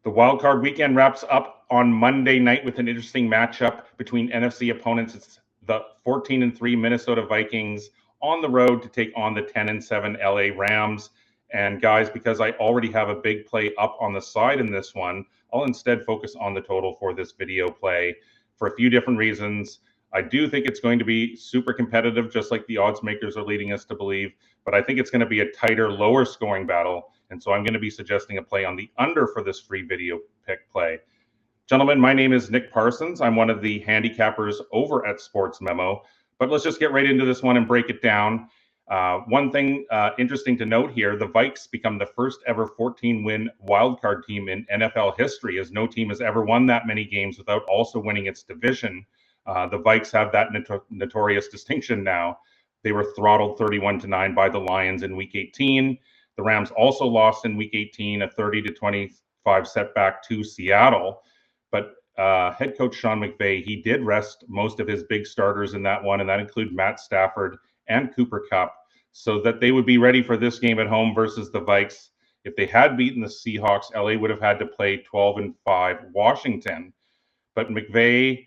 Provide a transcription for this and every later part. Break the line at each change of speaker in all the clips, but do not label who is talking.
The wildcard weekend wraps up on Monday night with an interesting matchup between NFC opponents. It's the 14-3 Minnesota Vikings on the road to take on the 10-7 LA Rams. And guys, because I already have a big play up on the side in this one, I'll instead focus on the total for this video play for a few different reasons. I do think it's going to be super competitive, just like the odds makers are leading us to believe, but I think it's going to be a tighter, lower scoring battle. And so I'm going to be suggesting a play on the under for this free video pick play. Gentlemen, my name is Nick Parsons. I'm one of the handicappers over at Sports Memo, but let's just get right into this one and break it down. One thing interesting to note here, the Vikes become the first ever 14-win wildcard team in NFL history, as no team has ever won that many games without also winning its division. The Vikes have that notorious distinction now. They were throttled 31-9 by the Lions in Week 18. The Rams also lost in Week 18, a 30-25 setback to Seattle. But head coach Sean McVay, he did rest most of his big starters in that one, and that includes Matt Stafford and Cooper Kupp, so that they would be ready for this game at home versus the Vikes. If they had beaten the Seahawks, LA would have had to play 12-5 Washington. But McVay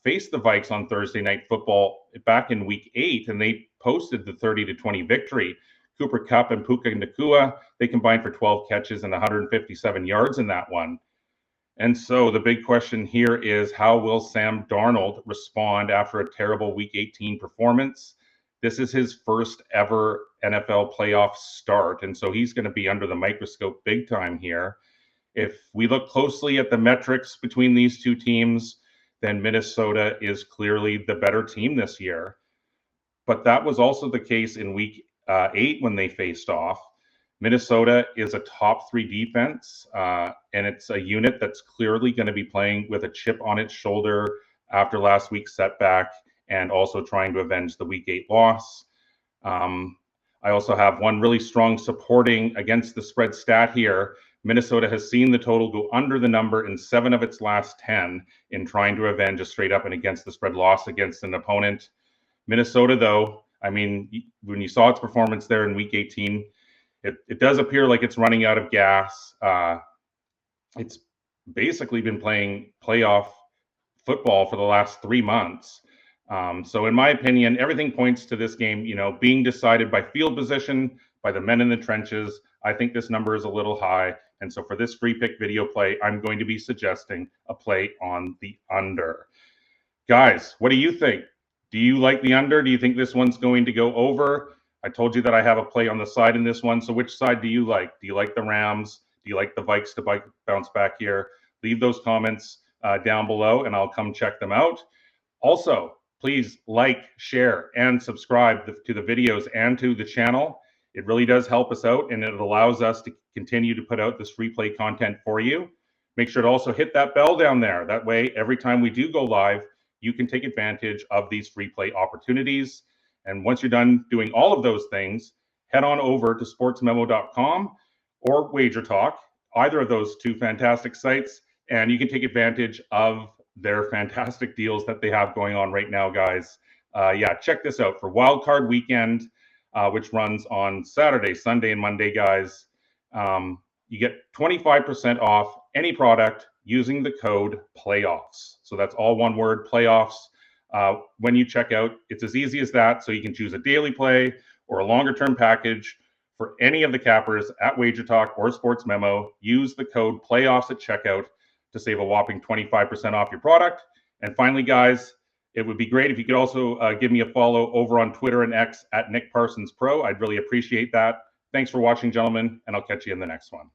faced the Vikes on Thursday Night Football back in Week 8, and they posted the 30-20 victory. Cooper Kupp and Puka Nacua, they combined for 12 catches and 157 yards in that one. And so the big question here is, how will Sam Darnold respond after a terrible Week 18 performance? This is his first ever NFL playoff start, and so he's going to be under the microscope big time here. If we look closely at the metrics between these two teams, then Minnesota is clearly the better team this year. But that was also the case in Week 8 when they faced off. Minnesota is a top 3 defense, and it's a unit that's clearly going to be playing with a chip on its shoulder after last week's setback and also trying to avenge the Week 8 loss. I also have one really strong supporting against the spread stat here. Minnesota has seen the total go under the number in 7 of its last 10 in trying to avenge a straight up and against the spread loss against an opponent. Minnesota, though, I mean, when you saw its performance there in Week 18, it does appear like it's running out of gas. It's basically been playing playoff football for the last 3 months. So in my opinion, everything points to this game, being decided by field position, by the men in the trenches. I think this number is a little high. And so for this free pick video play, I'm going to be suggesting a play on the under. Guys, what do you think? Do you like the under? Do you think this one's going to go over? I told you that I have a play on the side in this one. So which side do you like? Do you like the Rams? Do you like the Vikes to bounce back here? Leave those comments down below and I'll come check them out. Also, please like, share, and subscribe to the videos and to the channel. It really does help us out, and it allows us to continue to put out this free play content for you. Make sure to also hit that bell down there. That way, every time we do go live, you can take advantage of these free play opportunities. And once you're done doing all of those things, head on over to sportsmemo.com or Wager Talk, either of those two fantastic sites, and you can take advantage of their fantastic deals that they have going on right now, guys. Check this out for Wildcard Weekend, which runs on Saturday, Sunday, and Monday, guys. You get 25% off any product using the code PLAYOFFS. So that's all one word, PLAYOFFS. When you check out, it's as easy as that. So you can choose a daily play or a longer term package for any of the cappers at Wager Talk or Sports Memo. Use the code PLAYOFFS at checkout to save a whopping 25% off your product. And finally, guys, it would be great if you could also give me a follow over on Twitter and X at Nick Parsons Pro. I'd really appreciate that. Thanks for watching, gentlemen, and I'll catch you in the next one.